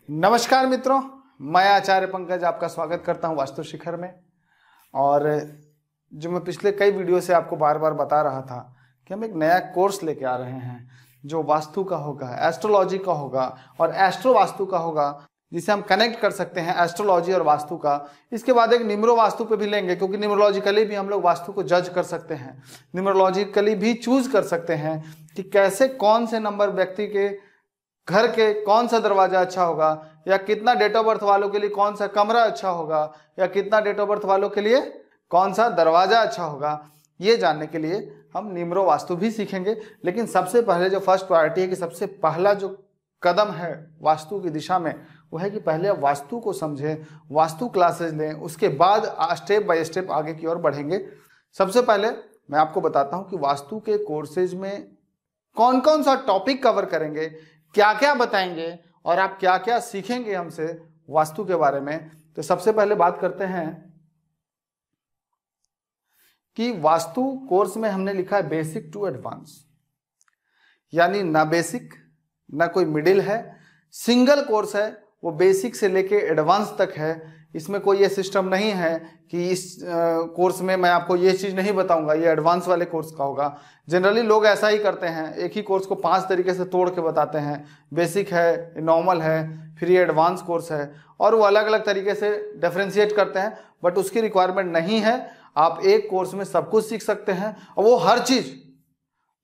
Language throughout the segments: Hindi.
नमस्कार मित्रों, मैं आचार्य पंकज आपका स्वागत करता हूं वास्तु शिखर में। और जो मैं पिछले कई वीडियो से आपको बार बार बता रहा था कि हम एक नया कोर्स लेके आ रहे हैं जो वास्तु का होगा, एस्ट्रोलॉजी का होगा और एस्ट्रो वास्तु का होगा, जिसे हम कनेक्ट कर सकते हैं एस्ट्रोलॉजी और वास्तु का। इसके बाद एक न्यूमरो वास्तु पे भी लेंगे, क्योंकि न्यूमरोलॉजिकली भी हम लोग वास्तु को जज कर सकते हैं, न्यूमरोलॉजिकली भी चूज कर सकते हैं कि कैसे कौन से नंबर व्यक्ति के घर के कौन सा दरवाजा अच्छा होगा, या कितना डेट ऑफ बर्थ वालों के लिए कौन सा कमरा अच्छा होगा, या कितना डेट ऑफ बर्थ वालों के लिए कौन सा दरवाजा अच्छा होगा। ये जानने के लिए हम न्यूमरो वास्तु भी सीखेंगे। लेकिन सबसे पहले जो फर्स्ट प्रायोरिटी है कि सबसे पहला जो कदम है वास्तु की दिशा में, वो है कि पहले आप वास्तु को समझें, वास्तु क्लासेज लें, उसके बाद स्टेप बाय स्टेप आगे की ओर बढ़ेंगे। सबसे पहले मैं आपको बताता हूं कि वास्तु के कोर्सेज में कौन कौन सा टॉपिक कवर करेंगे, क्या क्या बताएंगे और आप क्या क्या सीखेंगे हमसे वास्तु के बारे में। तो सबसे पहले बात करते हैं कि वास्तु कोर्स में हमने लिखा है बेसिक टू एडवांस, यानी ना बेसिक ना कोई मिडिल है, सिंगल कोर्स है। वो बेसिक से लेके एडवांस तक है। इसमें कोई ये सिस्टम नहीं है कि इस कोर्स में मैं आपको ये चीज़ नहीं बताऊंगा, ये एडवांस वाले कोर्स का होगा। जनरली लोग ऐसा ही करते हैं, एक ही कोर्स को 5 तरीके से तोड़ के बताते हैं। बेसिक है, नॉर्मल है, फिर ये एडवांस कोर्स है, और वो अलग अलग तरीके से डिफरेंशिएट करते हैं। बट उसकी रिक्वायरमेंट नहीं है। आप एक कोर्स में सब कुछ सीख सकते हैं, और वो हर चीज़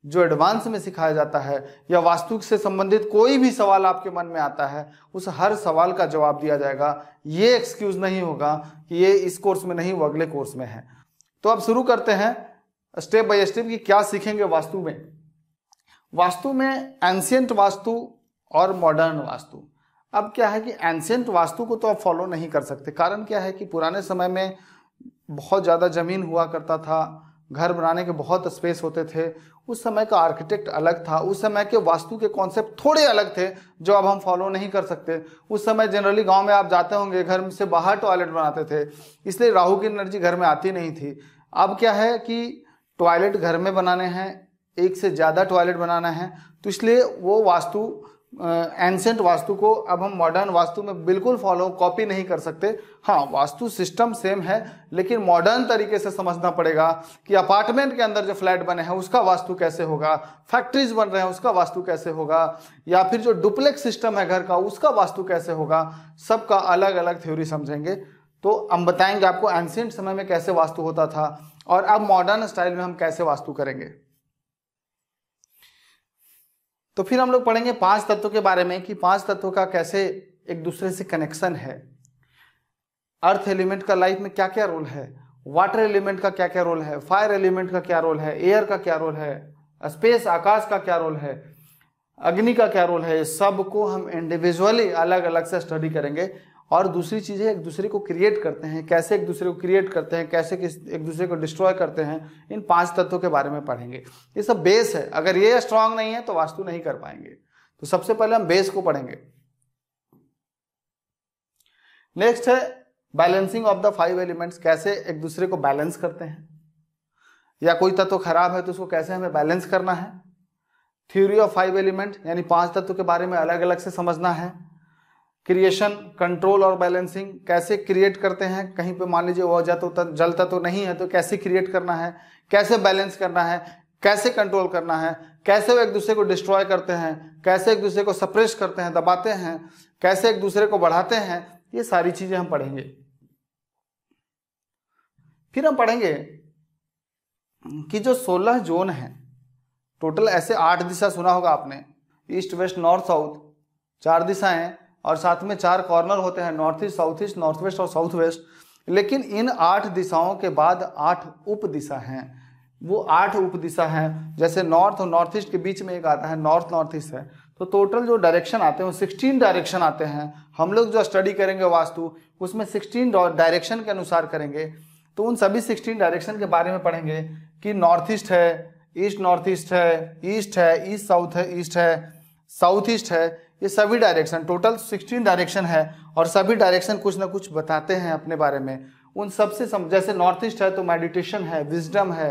जो एडवांस में सिखाया जाता है या वास्तु से संबंधित कोई भी सवाल आपके मन में आता है, उस हर सवाल का जवाब दिया जाएगा। ये एक्सक्यूज नहीं होगा कि ये इस कोर्स में नहीं, वो अगले कोर्स में है। तो अब शुरू करते हैं स्टेप बाय स्टेप कि क्या सीखेंगे वास्तु में। वास्तु में एंशिएंट वास्तु और मॉडर्न वास्तु। अब क्या है कि एंशिएंट वास्तु को तो आप फॉलो नहीं कर सकते। कारण क्या है कि पुराने समय में बहुत ज़्यादा ज़मीन हुआ करता था, घर बनाने के बहुत स्पेस होते थे। उस समय का आर्किटेक्ट अलग था, उस समय के वास्तु के कॉन्सेप्ट थोड़े अलग थे जो अब हम फॉलो नहीं कर सकते। उस समय जनरली गांव में आप जाते होंगे, घर से बाहर टॉयलेट बनाते थे, इसलिए राहु की एनर्जी घर में आती नहीं थी। अब क्या है कि टॉयलेट घर में बनाने हैं, एक से ज़्यादा टॉयलेट बनाना है, तो इसलिए वो वास्तु एंशिएंट वास्तु को अब हम मॉडर्न वास्तु में बिल्कुल फॉलो कॉपी नहीं कर सकते। हाँ, वास्तु सिस्टम सेम है, लेकिन मॉडर्न तरीके से समझना पड़ेगा कि अपार्टमेंट के अंदर जो फ्लैट बने हैं उसका वास्तु कैसे होगा, फैक्ट्रीज बन रहे हैं उसका वास्तु कैसे होगा, या फिर जो डुप्लेक्स सिस्टम है घर का उसका वास्तु कैसे होगा। सबका अलग अलग थ्योरी समझेंगे। तो हम बताएंगे आपको एंशिएंट समय में कैसे वास्तु होता था और अब मॉडर्न स्टाइल में हम कैसे वास्तु करेंगे। तो फिर हम लोग पढ़ेंगे 5 तत्वों के बारे में कि 5 तत्वों का कैसे एक दूसरे से कनेक्शन है। अर्थ एलिमेंट का लाइफ में क्या क्या रोल है, वाटर एलिमेंट का क्या क्या रोल है, फायर एलिमेंट का क्या रोल है, एयर का क्या रोल है, स्पेस आकाश का क्या रोल है, अग्नि का क्या रोल है। सबको हम इंडिविजुअली अलग अलग से स्टडी करेंगे। और दूसरी चीज़ है एक दूसरे को क्रिएट करते हैं, कैसे एक दूसरे को क्रिएट करते हैं, कैसे एक दूसरे को डिस्ट्रॉय करते हैं। इन 5 तत्वों के बारे में पढ़ेंगे। ये सब बेस है, अगर ये स्ट्रांग नहीं है तो वास्तु नहीं कर पाएंगे। तो सबसे पहले हम बेस को पढ़ेंगे। नेक्स्ट है बैलेंसिंग ऑफ द 5 एलिमेंट्स, कैसे एक दूसरे को बैलेंस करते हैं, या कोई तत्व खराब है तो उसको कैसे हमें बैलेंस करना है। थ्योरी ऑफ 5 एलिमेंट, यानी 5 तत्वों के बारे में अलग अलग से समझना है। क्रिएशन, कंट्रोल और बैलेंसिंग, कैसे क्रिएट करते हैं, कहीं पे मान लीजिए वो जल तत्व नहीं है तो कैसे क्रिएट करना है, कैसे बैलेंस करना है, कैसे कंट्रोल करना है, कैसे वो एक दूसरे को डिस्ट्रॉय करते हैं, कैसे एक दूसरे को सप्रेस करते हैं, दबाते हैं, कैसे एक दूसरे को बढ़ाते हैं। ये सारी चीजें हम पढ़ेंगे। फिर हम पढ़ेंगे कि जो 16 जोन है टोटल, ऐसे 8 दिशा सुना होगा आपने, ईस्ट वेस्ट नॉर्थ साउथ, 4 दिशाएं, और साथ में 4 कॉर्नर होते हैं, नॉर्थ ईस्ट नॉर्थ वेस्ट और साउथ वेस्ट। लेकिन इन 8 दिशाओं के बाद 8 उप दिशा हैं। वो 8 उप दिशा हैं, जैसे नॉर्थ और नॉर्थ ईस्ट के बीच में एक आता है नॉर्थ नॉर्थ ईस्ट है। तो टोटल जो डायरेक्शन आते हैं वो 16 डायरेक्शन आते हैं। हम लोग जो स्टडी करेंगे वास्तु, उसमें 16 डायरेक्शन के अनुसार करेंगे। तो उन सभी 16 डायरेक्शन के बारे में पढ़ेंगे कि नॉर्थ ईस्ट है, ईस्ट नॉर्थ ईस्ट है, ईस्ट साउथ है, ईस्ट है, साउथ ईस्ट है। ये सभी डायरेक्शन, टोटल 16 डायरेक्शन है, और सभी डायरेक्शन कुछ ना कुछ बताते हैं अपने बारे में। उन सबसे जैसे नॉर्थ ईस्ट है तो मेडिटेशन है, विजडम है,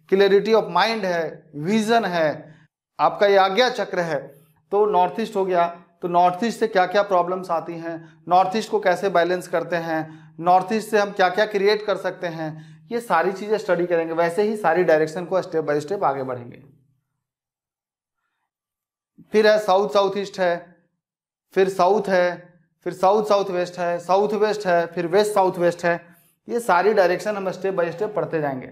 क्लैरिटी ऑफ माइंड है, विजन है, आपका ये आज्ञा चक्र है। तो नॉर्थ ईस्ट हो गया, तो नॉर्थ ईस्ट से क्या क्या प्रॉब्लम्स आती हैं, नॉर्थ ईस्ट को कैसे बैलेंस करते हैं, नॉर्थ ईस्ट से हम क्या क्या क्रिएट कर सकते हैं, ये सारी चीजें स्टडी करेंगे। वैसे ही सारी डायरेक्शन को स्टेप बाय स्टेप आगे बढ़ेंगे। फिर है साउथ साउथ ईस्ट है, फिर साउथ है, फिर साउथ साउथ वेस्ट है, साउथ वेस्ट है, फिर वेस्ट साउथ वेस्ट है। ये सारी डायरेक्शन हम स्टेप बाय स्टेप पढ़ते जाएंगे।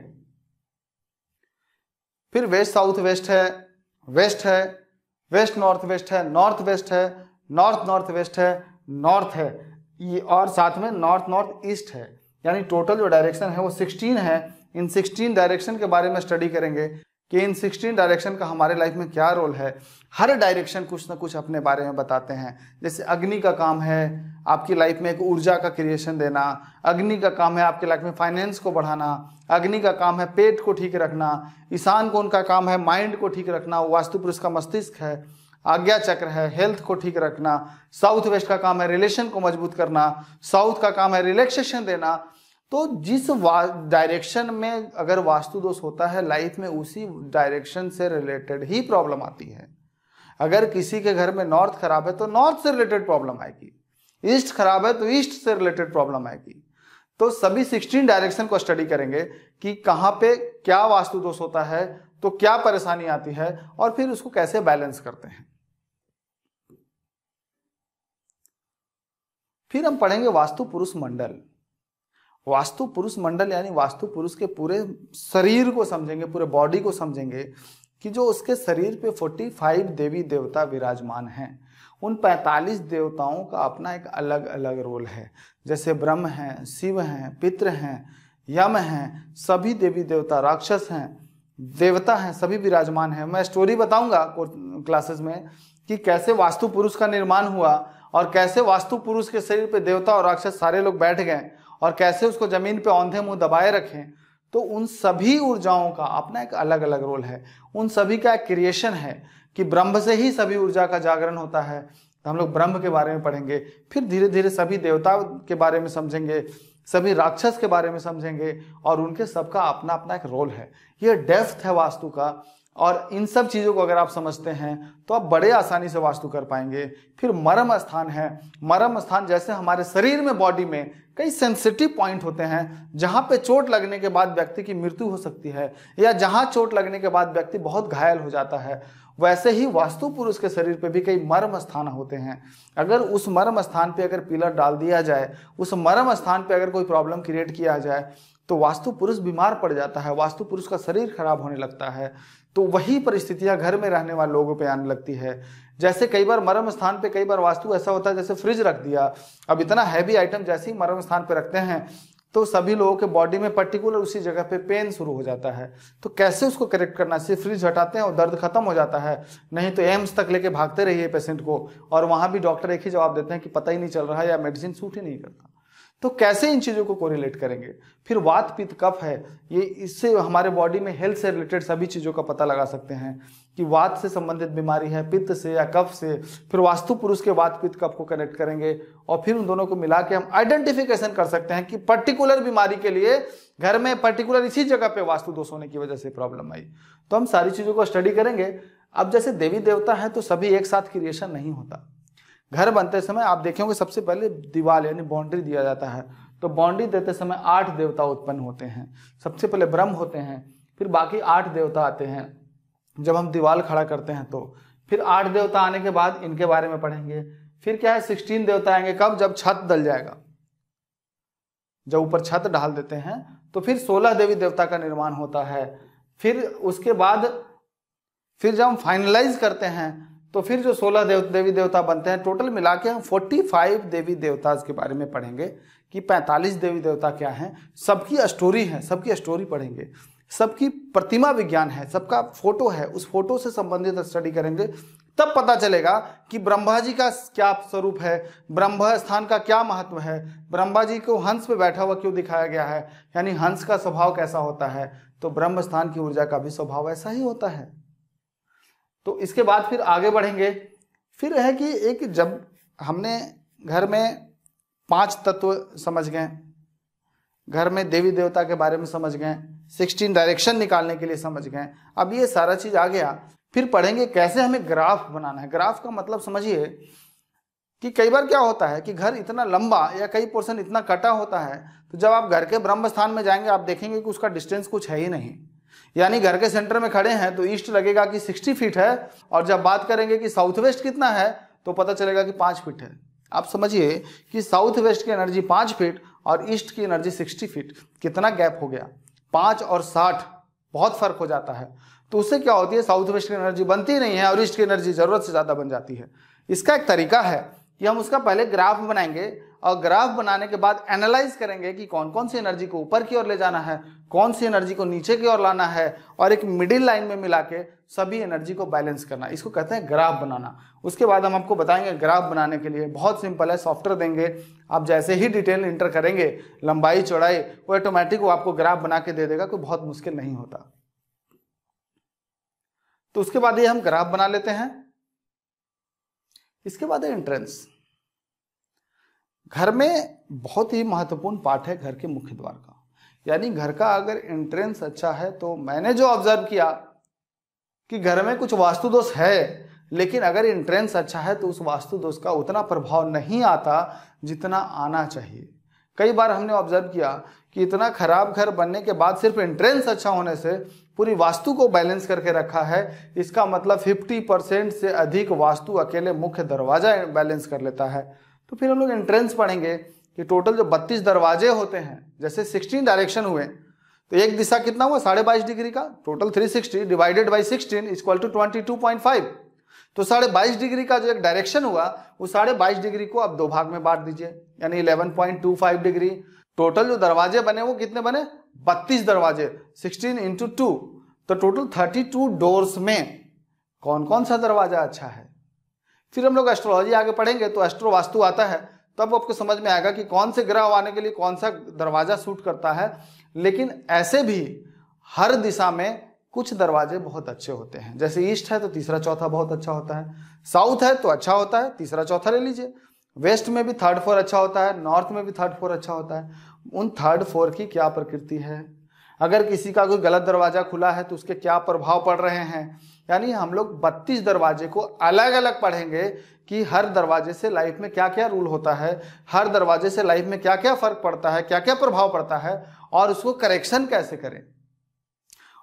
फिर वेस्ट साउथ वेस्ट है, वेस्ट है, वेस्ट नॉर्थ वेस्ट है, नॉर्थ वेस्ट है, नॉर्थ नॉर्थ वेस्ट है, नॉर्थ है, ये और साथ में नॉर्थ नॉर्थ ईस्ट है। यानी टोटल जो डायरेक्शन है वो 16 है। इन 16 डायरेक्शन के बारे में स्टडी करेंगे कि इन 16 डायरेक्शन का हमारे लाइफ में क्या रोल है। हर डायरेक्शन कुछ ना कुछ अपने बारे में बताते हैं। जैसे अग्नि का काम है आपकी लाइफ में एक ऊर्जा का क्रिएशन देना, अग्नि का काम है आपकी लाइफ में फाइनेंस को बढ़ाना, अग्नि का काम है पेट को ठीक रखना, ईशान कोण का काम है माइंड को ठीक रखना, वास्तु पुरुष का मस्तिष्क है, आज्ञा चक्र है हेल्थ को ठीक रखना, साउथ वेस्ट का काम है रिलेशन को मजबूत करना, साउथ का काम है रिलैक्सेशन देना। तो जिस डायरेक्शन में अगर वास्तु दोष होता है लाइफ में उसी डायरेक्शन से रिलेटेड ही प्रॉब्लम आती है। अगर किसी के घर में नॉर्थ खराब है तो नॉर्थ से रिलेटेड प्रॉब्लम आएगी, ईस्ट खराब है तो ईस्ट से रिलेटेड प्रॉब्लम आएगी। तो सभी 16 डायरेक्शन को स्टडी करेंगे कि कहाँ पे क्या वास्तु दोष होता है, तो क्या परेशानी आती है और फिर उसको कैसे बैलेंस करते हैं। फिर हम पढ़ेंगे वास्तु पुरुष मंडल। वास्तु पुरुष मंडल यानी वास्तु पुरुष के पूरे शरीर को समझेंगे, पूरे बॉडी को समझेंगे कि जो उसके शरीर पे 45 देवी देवता विराजमान हैं। उन 45 देवताओं का अपना एक अलग अलग रोल है। जैसे ब्रह्म हैं, शिव हैं, पितृ हैं, यम हैं, सभी देवी देवता, राक्षस हैं, देवता हैं, सभी विराजमान हैं। मैं स्टोरी बताऊंगा क्लासेस में कि कैसे वास्तु पुरुष का निर्माण हुआ और कैसे वास्तु पुरुष के शरीर पे देवता और राक्षस सारे लोग बैठ गए और कैसे उसको जमीन पे औंधे मुंह दबाए रखें। तो उन सभी ऊर्जाओं का अपना एक अलग अलग रोल है। उन सभी का एक क्रिएशन है कि ब्रह्म से ही सभी ऊर्जा का जागरण होता है। तो हम लोग ब्रह्म के बारे में पढ़ेंगे, फिर धीरे धीरे सभी देवता के बारे में समझेंगे, सभी राक्षस के बारे में समझेंगे और उनके सबका अपना अपना एक रोल है। ये डेप्थ है वास्तु का और इन सब चीज़ों को अगर आप समझते हैं तो आप बड़े आसानी से वास्तु कर पाएंगे। फिर मर्म स्थान है। मर्म स्थान जैसे हमारे शरीर में, बॉडी में कई सेंसिटिव पॉइंट होते हैं जहाँ पे चोट लगने के बाद व्यक्ति की मृत्यु हो सकती है या जहाँ चोट लगने के बाद व्यक्ति बहुत घायल हो जाता है, वैसे ही वास्तु पुरुष के शरीर पे भी कई मर्म स्थान होते हैं। अगर उस मर्म स्थान पे अगर पिलर डाल दिया जाए, उस मर्म स्थान पे अगर कोई प्रॉब्लम क्रिएट किया जाए तो वास्तु पुरुष बीमार पड़ जाता है, वास्तु पुरुष का शरीर खराब होने लगता है। तो वही परिस्थितियां घर में रहने वाले लोगों पे आने लगती है। जैसे कई बार मर्म स्थान पे कई बार वास्तु ऐसा होता है जैसे फ्रिज रख दिया, अब इतना हैवी आइटम जैसे ही मर्म स्थान पे रखते हैं तो सभी लोगों के बॉडी में पर्टिकुलर उसी जगह पे पेन शुरू हो जाता है। तो कैसे उसको करेक्ट करना, सिर्फ फ्रिज हटाते हैं और दर्द खत्म हो जाता है, नहीं तो एम्स तक लेके भागते रहिए पेशेंट को और वहां भी डॉक्टर एक ही जवाब देते हैं कि पता ही नहीं चल रहा है या मेडिसिन सूट ही नहीं करता। तो कैसे इन चीज़ों को कोरिलेट करेंगे। फिर वात पित्त कफ है, ये इससे हमारे बॉडी में हेल्थ से रिलेटेड सभी चीज़ों का पता लगा सकते हैं कि वात से संबंधित बीमारी है, पित्त से या कफ से। फिर वास्तु पुरुष के वात पित्त कफ को कनेक्ट करेंगे और फिर उन दोनों को मिला के हम आइडेंटिफिकेशन कर सकते हैं कि पर्टिकुलर बीमारी के लिए घर में पर्टिकुलर इसी जगह पे वास्तु दोष होने की वजह से प्रॉब्लम आई। तो हम सारी चीज़ों को स्टडी करेंगे। अब जैसे देवी देवता है तो सभी एक साथ क्रिएशन नहीं होता। घर बनते समय आप देखेंगे सबसे पहले दीवार यानी बाउंड्री दिया जाता है, तो बाउंड्री देते समय 8 देवता उत्पन्न होते हैं। सबसे पहले ब्रह्म होते हैं, फिर बाकी 8 देवता आते हैं जब हम दीवार खड़ा करते हैं। तो फिर 8 देवता आने के बाद इनके बारे में पढ़ेंगे। फिर क्या है 16 देवता आएंगे कब, जब छत डल जाएगा, जब ऊपर छत डाल देते हैं तो फिर 16 देवी देवता का निर्माण होता है। फिर उसके बाद फिर जब हम फाइनलाइज करते हैं तो फिर जो 16 देवी देवता बनते हैं, टोटल मिला के हम 45 देवी देवता के बारे में पढ़ेंगे कि 45 देवी देवता क्या हैं, सबकी स्टोरी है, सबकी स्टोरी पढ़ेंगे, सबकी प्रतिमा विज्ञान है, सबका फोटो है, उस फोटो से संबंधित स्टडी करेंगे। तब पता चलेगा कि ब्रह्मा जी का क्या स्वरूप है, ब्रह्म स्थान का क्या महत्व है, ब्रह्मा जी को हंस पे बैठा हुआ क्यों दिखाया गया है, यानी हंस का स्वभाव कैसा होता है। तो ब्रह्म स्थान की ऊर्जा का भी स्वभाव ऐसा ही होता है। तो इसके बाद फिर आगे बढ़ेंगे। फिर है कि एक जब हमने घर में 5 तत्व समझ गए, घर में देवी देवता के बारे में समझ गए, 16 डायरेक्शन निकालने के लिए समझ गए। अब ये सारा चीज आ गया, फिर पढ़ेंगे कैसे हमें ग्राफ बनाना है। ग्राफ का मतलब समझिए कि कई बार क्या होता है कि घर इतना लंबा या कई पोर्शन इतना कटा होता है, तो जब आप घर के ब्रह्म स्थान में जाएंगे आप देखेंगे कि उसका डिस्टेंस कुछ है ही नहीं। यानी घर के सेंटर में खड़े हैं तो ईस्ट लगेगा कि 60 फीट है, और जब बात करेंगे कि साउथ वेस्ट कितना है तो पता चलेगा कि 5 फीट है। आप समझिए कि साउथ वेस्ट की एनर्जी 5 फीट और ईस्ट की एनर्जी 60 फीट, कितना गैप हो गया, 5 और 60, बहुत फर्क हो जाता है। तो उससे क्या होती है, साउथ वेस्ट की एनर्जी बनती नहीं है और ईस्ट की एनर्जी जरूरत से ज्यादा बन जाती है। इसका एक तरीका है कि हम उसका पहले ग्राफ बनाएंगे और ग्राफ बनाने के बाद एनालाइज करेंगे कि कौन कौन सी एनर्जी को ऊपर की ओर ले जाना है, कौन सी एनर्जी को नीचे की ओर लाना है, और एक मिडिल लाइन में मिला के सभी एनर्जी को बैलेंस करना। इसको कहते हैं ग्राफ बनाना। उसके बाद हम आपको बताएंगे ग्राफ बनाने के लिए बहुत सिंपल है, सॉफ्टवेयर देंगे, आप जैसे ही डिटेल इंटर करेंगे लंबाई चौड़ाई, वो ऑटोमेटिक वो आपको ग्राफ बना के दे देगा, कोई बहुत मुश्किल नहीं होता। तो उसके बाद ये हम ग्राफ बना लेते हैं। इसके बाद है एंट्रेंस। घर में बहुत ही महत्वपूर्ण पार्ट है घर के मुख्य द्वार का, यानी घर का अगर एंट्रेंस अच्छा है तो मैंने जो ऑब्जर्व किया कि घर में कुछ वास्तु दोष है, लेकिन अगर एंट्रेंस अच्छा है तो उस वास्तु दोष का उतना प्रभाव नहीं आता जितना आना चाहिए। कई बार हमने ऑब्जर्व किया कि इतना खराब घर बनने के बाद सिर्फ एंट्रेंस अच्छा होने से पूरी वास्तु को बैलेंस करके रखा है। इसका मतलब 50% से अधिक वास्तु अकेले मुख्य दरवाजा बैलेंस कर लेता है। तो फिर हम लोग एंट्रेंस पढ़ेंगे कि टोटल जो 32 दरवाजे होते हैं, जैसे 16 डायरेक्शन हुए तो एक दिशा कितना हुआ 22.5 डिग्री का, total 360 divided by 16 equal to 22.5। तो 22.5 डिग्री का जो एक डायरेक्शन हुआ वो 22.5 डिग्री को अब 2 भाग में बांट दीजिए, यानी 11.25 डिग्री। टोटल जो दरवाजे बने वो कितने बने, 32 दरवाजे, 16 इंटू 2, तो टोटल 32 डोर्स में कौन कौन सा दरवाजा अच्छा है। फिर हम लोग एस्ट्रोलॉजी आगे पढ़ेंगे तो एस्ट्रो वास्तु आता है, तब आपको समझ में आएगा कि कौन से ग्रह आने के लिए कौन सा दरवाजा सूट करता है। लेकिन ऐसे भी हर दिशा में कुछ दरवाजे बहुत अच्छे होते हैं, जैसे ईस्ट है तो तीसरा चौथा बहुत अच्छा होता है, साउथ है तो अच्छा होता है, तीसरा चौथा ले लीजिए, वेस्ट में भी 3rd 4 अच्छा होता है, नॉर्थ में भी 3rd 4 अच्छा होता है। उन 3rd 4 की क्या प्रकृति है, अगर किसी का कोई गलत दरवाजा खुला है तो उसके क्या प्रभाव पड़ रहे हैं। यानी हम लोग 32 दरवाजे को अलग अलग पढ़ेंगे कि हर दरवाजे से लाइफ में क्या क्या रूल होता है, हर दरवाजे से लाइफ में क्या क्या फर्क पड़ता है, क्या क्या प्रभाव पड़ता है, और उसको करेक्शन कैसे करें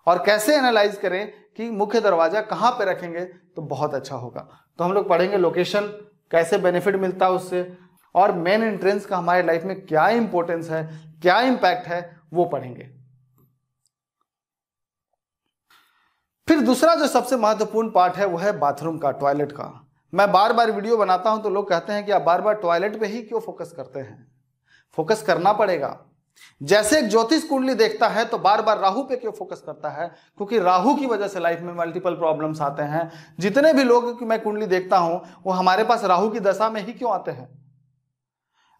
और कैसे एनालाइज करें कि मुख्य दरवाजा कहाँ पे रखेंगे तो बहुत अच्छा होगा। तो हम लोग पढ़ेंगे लोकेशन, कैसे बेनिफिट मिलता है उससे, और मेन एंट्रेंस का हमारे लाइफ में क्या इंपॉर्टेंस है, क्या इंपैक्ट है, वो पढ़ेंगे। फिर दूसरा जो सबसे महत्वपूर्ण पार्ट है वो है बाथरूम का, टॉयलेट का। मैं बार बार वीडियो बनाता हूं तो लोग कहते हैं कि आप बार बार टॉयलेट पे ही क्यों फोकस करते हैं। फोकस करना पड़ेगा। जैसे एक ज्योतिष कुंडली देखता है तो बार बार राहु पे क्यों फोकस करता है, क्योंकि राहु की वजह से लाइफ में मल्टीपल प्रॉब्लम्स आते हैं। जितने भी लोग की मैं कुंडली देखता हूं वो हमारे पास राहु की दशा में ही क्यों आते हैं।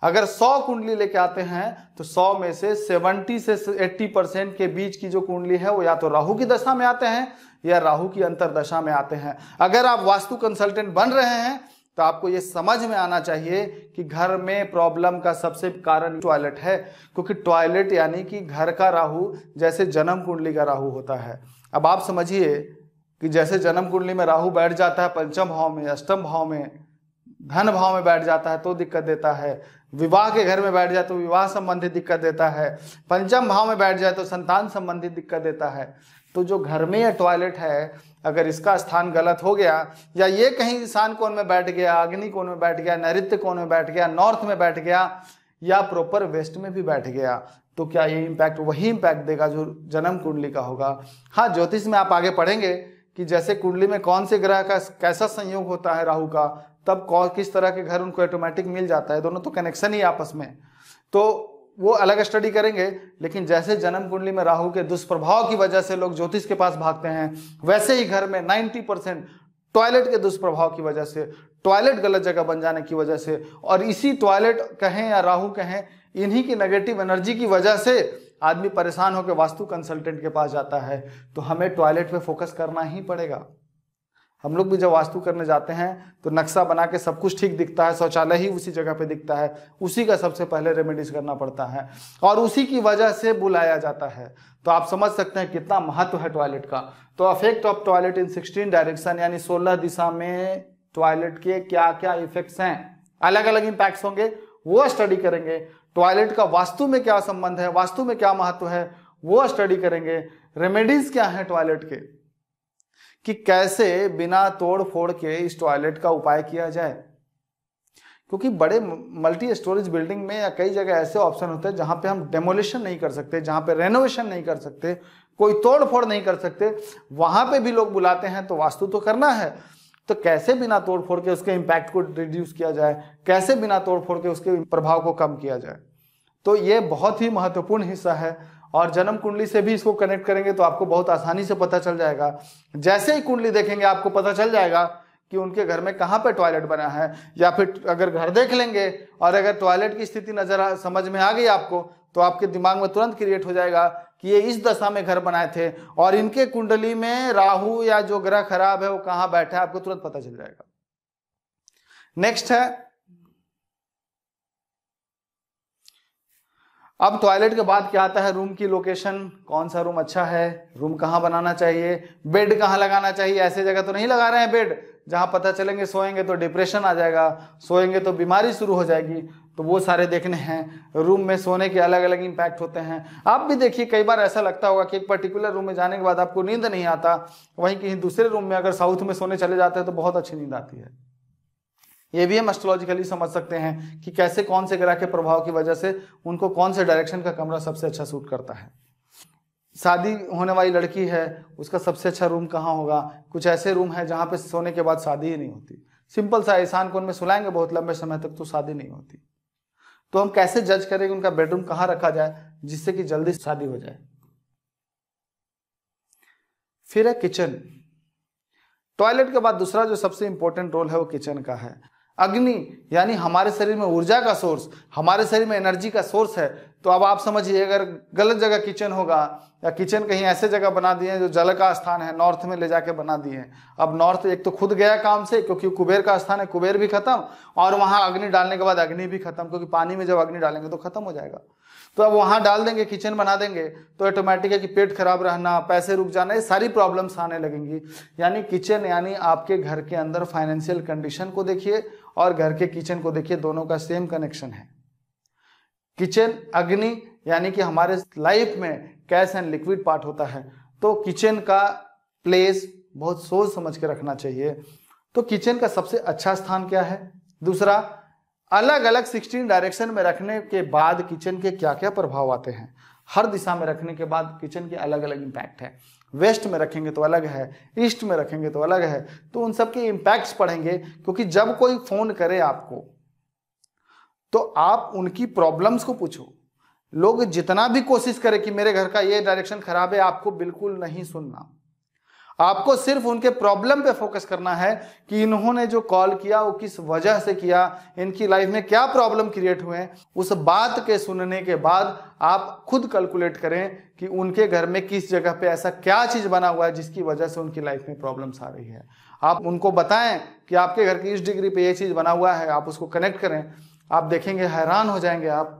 अगर 100 कुंडली लेके आते हैं तो 100 में से 70 से 80% के बीच की जो कुंडली है वो या तो राहु की दशा में आते हैं या राहु की अंतरदशा में आते हैं। अगर आप वास्तु कंसल्टेंट बन रहे हैं तो आपको ये समझ में आना चाहिए कि घर में प्रॉब्लम का सबसे कारण टॉयलेट है, क्योंकि टॉयलेट यानी कि घर का राहु जैसे जन्म कुंडली का राहु होता है। अब आप समझिए कि जैसे जन्म कुंडली में राहु बैठ जाता है पंचम भाव में, अष्टम भाव में, धन भाव में बैठ जाता है तो दिक्कत देता है, विवाह के घर में बैठ जाए तो विवाह संबंधी दिक्कत देता है, पंचम भाव में बैठ जाए तो संतान संबंधी दिक्कत देता है। तो जो घर में यह टॉयलेट है, अगर इसका स्थान गलत हो गया या ये कहीं ईशान कोण में बैठ गया, अग्नि कोण में बैठ गया, नैऋत्य कोण में बैठ गया, नॉर्थ में बैठ गया या प्रॉपर वेस्ट में भी बैठ गया, तो क्या ये इंपैक्ट वही इंपैक्ट देगा जो जन्म कुंडली का होगा। हाँ, ज्योतिष में आप आगे पढ़ेंगे कि जैसे कुंडली में कौन से ग्रह का कैसा संयोग होता है राहु का, तब किस तरह के घर उनको ऑटोमेटिक मिल जाता है। दोनों तो कनेक्शन ही आपस में, तो वो अलग स्टडी करेंगे। लेकिन जैसे जन्म कुंडली में राहु के दुष्प्रभाव की वजह से लोग ज्योतिष के पास भागते हैं, वैसे ही घर में 90% टॉयलेट के दुष्प्रभाव की वजह से, टॉयलेट गलत जगह बन जाने की वजह से, और इसी टॉयलेट कहें या राहु कहें, इन्हीं की नेगेटिव एनर्जी की वजह से आदमी परेशान होकर वास्तु कंसल्टेंट के पास जाता है। तो हमें टॉयलेट पे फोकस करना ही पड़ेगा। हम लोग भी जब वास्तु करने जाते हैं तो नक्शा बना के सब कुछ ठीक दिखता है, शौचालय ही उसी जगह पे दिखता है, उसी का सबसे पहले रेमेडीज करना पड़ता है और उसी की वजह से बुलाया जाता है। तो आप समझ सकते हैं कितना महत्व है टॉयलेट का। तो affect of toilet in 16 direction यानी 16 दिशा में टॉयलेट के क्या क्या इफेक्ट्स हैं, अलग अलग इंपैक्ट्स होंगे, वो स्टडी करेंगे। टॉयलेट का वास्तु में क्या संबंध है, वास्तु में क्या महत्व है, वो स्टडी करेंगे। रेमेडीज क्या है टॉयलेट के, कि कैसे बिना तोड़ फोड़ के इस टॉयलेट का उपाय किया जाए। क्योंकि बड़े मल्टी स्टोरेज बिल्डिंग में या कई जगह ऐसे ऑप्शन होते हैं जहां पे हम डेमोलिशन नहीं कर सकते, जहां पे रेनोवेशन नहीं कर सकते, कोई तोड़ फोड़ नहीं कर सकते, वहां पे भी लोग बुलाते हैं। तो वास्तु तो करना है, तो कैसे बिना तोड़ फोड़ के उसके इम्पैक्ट को रिड्यूस किया जाए, कैसे बिना तोड़ फोड़ के उसके प्रभाव को कम किया जाए। तो ये बहुत ही महत्वपूर्ण हिस्सा है और जन्म कुंडली से भी इसको कनेक्ट करेंगे तो आपको बहुत आसानी से पता चल जाएगा। जैसे ही कुंडली देखेंगे आपको पता चल जाएगा कि उनके घर में कहाँ पे टॉयलेट बना है, या फिर अगर घर देख लेंगे और अगर टॉयलेट की स्थिति समझ में आ गई आपको, तो आपके दिमाग में तुरंत क्रिएट हो जाएगा कि ये इस दशा में घर बनाए थे और इनके कुंडली में राहु या जो ग्रह खराब है वो कहाँ बैठा है, आपको तुरंत पता चल जाएगा। नेक्स्ट है, अब टॉयलेट के बाद क्या आता है, रूम की लोकेशन, कौन सा रूम अच्छा है, रूम कहाँ बनाना चाहिए, बेड कहाँ लगाना चाहिए। ऐसे जगह तो नहीं लगा रहे हैं बेड जहां पता चलेंगे सोएंगे तो डिप्रेशन आ जाएगा, सोएंगे तो बीमारी शुरू हो जाएगी, तो वो सारे देखने हैं। रूम में सोने के अलग अलग इंपैक्ट होते हैं। आप भी देखिए, कई बार ऐसा लगता होगा कि एक पर्टिकुलर रूम में जाने के बाद आपको नींद नहीं आता, वहीं कहीं दूसरे रूम में अगर साउथ में सोने चले जाते हैं तो बहुत अच्छी नींद आती है। ये भी हम एस्ट्रोलॉजिकली समझ सकते हैं कि कैसे कौन से ग्रह के प्रभाव की वजह से उनको कौन से डायरेक्शन का कमरा सबसे अच्छा सूट करता है। शादी होने वाली लड़की है, उसका सबसे अच्छा रूम कहाँ होगा। कुछ ऐसे रूम है जहाँ पे सोने के बाद शादी ही नहीं होती, सिंपल सा ईशान कोण में सुलाएंगे बहुत लंबे समय तक तो शादी नहीं होती। तो हम कैसे जज करेंगे उनका बेडरूम कहाँ रखा जाए जिससे कि जल्दी शादी हो जाए। फिर है किचन। टॉयलेट के बाद दूसरा जो सबसे इंपॉर्टेंट रोल है वो किचन का है। अग्नि यानी हमारे शरीर में ऊर्जा का सोर्स, हमारे शरीर में एनर्जी का सोर्स है। तो अब आप समझिए, अगर गलत जगह किचन होगा या किचन कहीं ऐसे जगह बना दिए जो जल का स्थान है, नॉर्थ में ले जाके बना दिए। अब नॉर्थ एक तो खुद गया काम से, क्योंकि कुबेर का स्थान है, कुबेर भी खत्म, और वहां अग्नि डालने के बाद अग्नि भी खत्म, क्योंकि पानी में जब अग्नि डालेंगे तो खत्म हो जाएगा। तो अब वहां डाल देंगे, किचन बना देंगे, तो ऑटोमेटिक है कि पेट खराब रहना, पैसे रुक जाना, ये सारी प्रॉब्लम्स आने लगेंगी। यानी किचन यानी आपके घर के अंदर फाइनेंशियल कंडीशन को देखिए और घर के किचन को देखिए, दोनों का सेम कनेक्शन है। किचन अग्नि यानी कि हमारे लाइफ में कैश एंड लिक्विड पार्ट होता है, तो किचन का प्लेस बहुत सोच समझ के रखना चाहिए। तो किचन का सबसे अच्छा स्थान क्या है। दूसरा, अलग अलग 16 डायरेक्शन में रखने के बाद किचन के क्या क्या प्रभाव आते हैं। हर दिशा में रखने के बाद किचन के अलग अलग इंपैक्ट है। वेस्ट में रखेंगे तो अलग है, ईस्ट में रखेंगे तो अलग है। तो उन सब के इंपैक्ट्स पढ़ेंगे, क्योंकि जब कोई फोन करे आपको तो आप उनकी प्रॉब्लम्स को पूछो। लोग जितना भी कोशिश करें कि मेरे घर का ये डायरेक्शन खराब है, आपको बिल्कुल नहीं सुनना। आपको सिर्फ उनके प्रॉब्लम पे फोकस करना है कि इन्होंने जो कॉल किया वो किस वजह से किया, इनकी लाइफ में क्या प्रॉब्लम क्रिएट हुए हैं। उस बात के सुनने के बाद आप खुद कैलकुलेट करें कि उनके घर में किस जगह पे ऐसा क्या चीज बना हुआ है जिसकी वजह से उनकी लाइफ में प्रॉब्लम्स आ रही है। आप उनको बताएं कि आपके घर की इस डिग्री पे ये चीज बना हुआ है, आप उसको कनेक्ट करें। आप देखेंगे, हैरान हो जाएंगे आप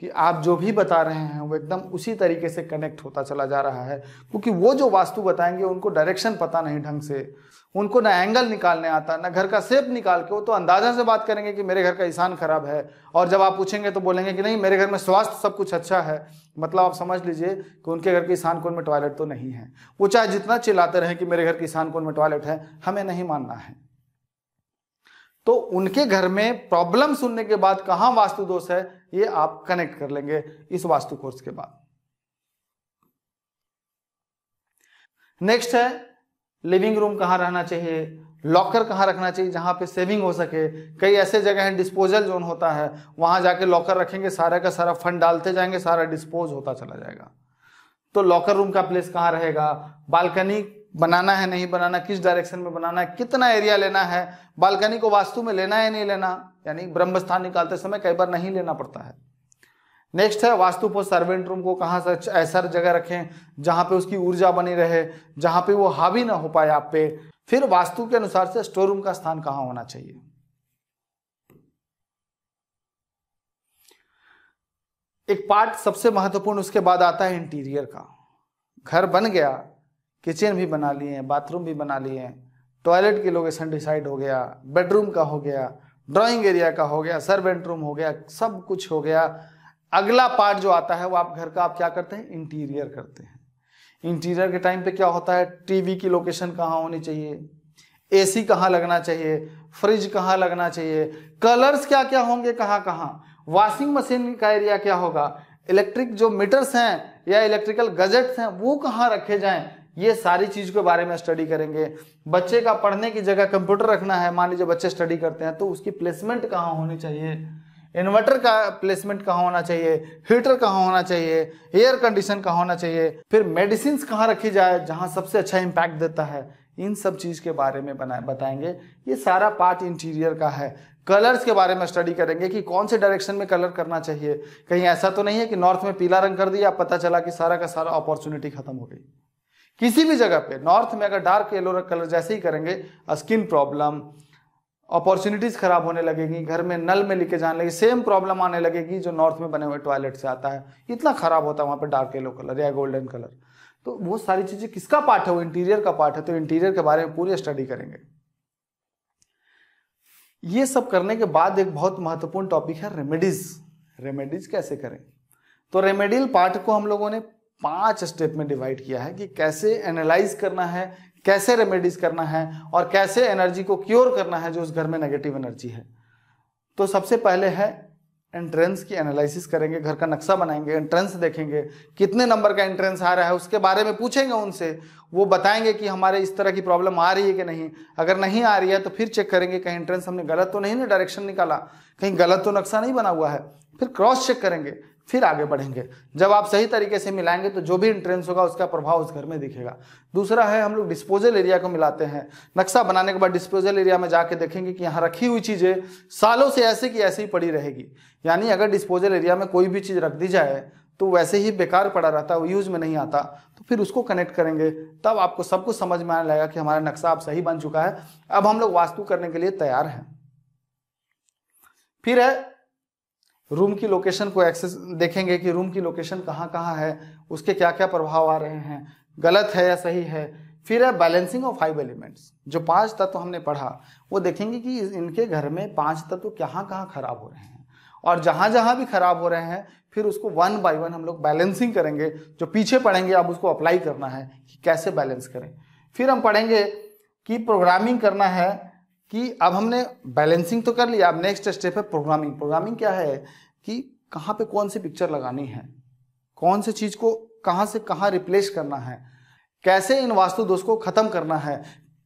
कि आप जो भी बता रहे हैं वो एकदम उसी तरीके से कनेक्ट होता चला जा रहा है। क्योंकि वो जो वास्तु बताएंगे उनको डायरेक्शन पता नहीं ढंग से, उनको ना एंगल निकालने आता, ना घर का शेप निकाल के, वो तो अंदाजा से बात करेंगे कि मेरे घर का ईशान खराब है, और जब आप पूछेंगे तो बोलेंगे कि नहीं मेरे घर में स्वास्थ्य सब कुछ अच्छा है। मतलब आप समझ लीजिए कि उनके घर के ईशान कोण में टॉयलेट तो नहीं है। वो चाहे जितना चिल्लाते रहे कि मेरे घर के ईशान कोण में टॉयलेट है, हमें नहीं मानना है। तो उनके घर में प्रॉब्लम सुनने के बाद कहां वास्तु दोष है ये आप कनेक्ट कर लेंगे इस वास्तु कोर्स के बाद। नेक्स्ट है, लिविंग रूम कहां रहना चाहिए, लॉकर कहां रखना चाहिए जहां पे सेविंग हो सके। कई ऐसे जगह हैं डिस्पोजल जोन होता है, वहां जाके लॉकर रखेंगे, सारा का सारा फंड डालते जाएंगे, सारा डिस्पोज होता चला जाएगा। तो लॉकर रूम का प्लेस कहां रहेगा, बालकनी बनाना है नहीं बनाना, किस डायरेक्शन में बनाना है, कितना एरिया लेना है, बालकनी को वास्तु में लेना है नहीं लेना, यानी ब्रह्म स्थान निकालते समय कई बार नहीं लेना पड़ता है। नेक्स्ट है वास्तु पोस्ट सर्वेंट रूम को कहाँ से ऐसा जगह रखें जहां पे उसकी ऊर्जा बनी रहे, जहां पे वो हावी ना हो पाए आप पे। फिर वास्तु के अनुसार से स्टोर रूम का स्थान कहाँ होना चाहिए। एक पार्ट सबसे महत्वपूर्ण उसके बाद आता है इंटीरियर का। घर बन गया, किचन भी बना लिए, बाथरूम भी बना लिए, टॉयलेट की लोकेशन डिसाइड हो गया, बेडरूम का हो गया, ड्राइंग एरिया का हो गया, सर्वेंट रूम हो गया, सब कुछ हो गया। अगला पार्ट जो आता है वो आप घर का आप क्या करते हैं, इंटीरियर करते हैं। इंटीरियर के टाइम पे क्या होता है, टीवी की लोकेशन कहाँ होनी चाहिए, एसी कहाँ लगना चाहिए, फ्रिज कहाँ लगना चाहिए, कलर्स क्या क्या होंगे कहाँ कहाँ, वॉशिंग मशीन का एरिया क्या होगा, इलेक्ट्रिक जो मीटर्स हैं या इलेक्ट्रिकल गैजेट्स हैं वो कहाँ रखे जाएं, ये सारी चीज के बारे में स्टडी करेंगे। बच्चे का पढ़ने की जगह कंप्यूटर रखना है, मान लीजिए बच्चे स्टडी करते हैं तो उसकी प्लेसमेंट कहाँ होनी चाहिए, इन्वर्टर का प्लेसमेंट कहाँ होना चाहिए, हीटर कहाँ होना चाहिए, एयर कंडीशन कहाँ होना चाहिए, फिर मेडिसिन कहाँ रखी जाए जहाँ सबसे अच्छा इम्पैक्ट देता है, इन सब चीज के बारे में बताएंगे। ये सारा पार्ट इंटीरियर का है। कलर्स के बारे में स्टडी करेंगे कि कौन से डायरेक्शन में कलर करना चाहिए। कहीं ऐसा तो नहीं है कि नॉर्थ में पीला रंग कर दिया, पता चला कि सारा का सारा अपॉर्चुनिटी खत्म हो गई। किसी भी जगह पे नॉर्थ में अगर डार्क येलो कलर जैसे ही करेंगे, स्किन प्रॉब्लम, अपॉर्चुनिटीज खराब होने लगेगी, घर में नल में लेके जाने लगे, सेम प्रॉब्लम आने लगेगी जो नॉर्थ में बने हुए टॉयलेट से आता है, इतना खराब होता है वहां पे डार्क येलो कलर या गोल्डन कलर। तो वो सारी चीजें किसका पार्ट है, वो इंटीरियर का पार्ट है। तो इंटीरियर के बारे में पूरी स्टडी करेंगे। ये सब करने के बाद एक बहुत महत्वपूर्ण टॉपिक है रेमेडीज। रेमेडीज कैसे करें, तो रेमेडियल पार्ट को हम लोगों ने 5 स्टेप में डिवाइड किया है कि कैसे एनालाइज करना है, कैसे रेमेडीज करना है और कैसे एनर्जी को क्योर करना है जो उस घर में नेगेटिव एनर्जी है। तो सबसे पहले है एंट्रेंस की एनालिसिस करेंगे, घर का नक्शा बनाएंगे, एंट्रेंस देखेंगे कितने नंबर का एंट्रेंस आ रहा है, उसके बारे में पूछेंगे उनसे, वो बताएंगे कि हमारे इस तरह की प्रॉब्लम आ रही है कि नहीं। अगर नहीं आ रही है तो फिर चेक करेंगे कहीं एंट्रेंस हमने गलत तो नहीं ना डायरेक्शन निकाला, कहीं गलत तो नक्शा नहीं बना हुआ है, फिर क्रॉस चेक करेंगे, फिर आगे बढ़ेंगे। जब आप सही तरीके से मिलाएंगे तो जो भी एंट्रेंस होगा उसका प्रभाव उस घर में दिखेगा। दूसरा है हम लोग डिस्पोजल एरिया को मिलाते हैं। नक्शा बनाने के बाद डिस्पोजल एरिया में जाके देखेंगे कि यहाँ रखी हुई चीजें सालों से ऐसे की ऐसे ही पड़ी रहेगी, यानी अगर डिस्पोजल एरिया में कोई भी चीज रख दी जाए तो वैसे ही बेकार पड़ा रहता है, वो यूज में नहीं आता। तो फिर उसको कनेक्ट करेंगे, तब आपको सब कुछ समझ में आने लगेगा कि हमारा नक्शा अब सही बन चुका है, अब हम लोग वास्तु करने के लिए तैयार हैं। फिर है रूम की लोकेशन को एक्सेस देखेंगे कि रूम की लोकेशन कहाँ कहाँ है, उसके क्या क्या प्रभाव आ रहे हैं, गलत है या सही है। फिर है बैलेंसिंग ऑफ 5 एलिमेंट्स, जो 5 तत्व हमने पढ़ा वो देखेंगे कि इनके घर में 5 तत्व कहाँ कहाँ खराब हो रहे हैं, और जहां जहां भी खराब हो रहे हैं फिर उसको 1 बाय 1 हम लोग बैलेंसिंग करेंगे। जो पीछे पढ़ेंगे अब उसको अप्लाई करना है कि कैसे बैलेंस करें। फिर हम पढ़ेंगे कि प्रोग्रामिंग करना है, कि अब हमने बैलेंसिंग तो कर लिया, अब नेक्स्ट स्टेप है प्रोग्रामिंग। प्रोग्रामिंग क्या है कि कहाँ पे कौन सी पिक्चर लगानी है, कौन सी चीज को कहाँ से कहाँ रिप्लेस करना है, कैसे इन वास्तु दोष को खत्म करना है,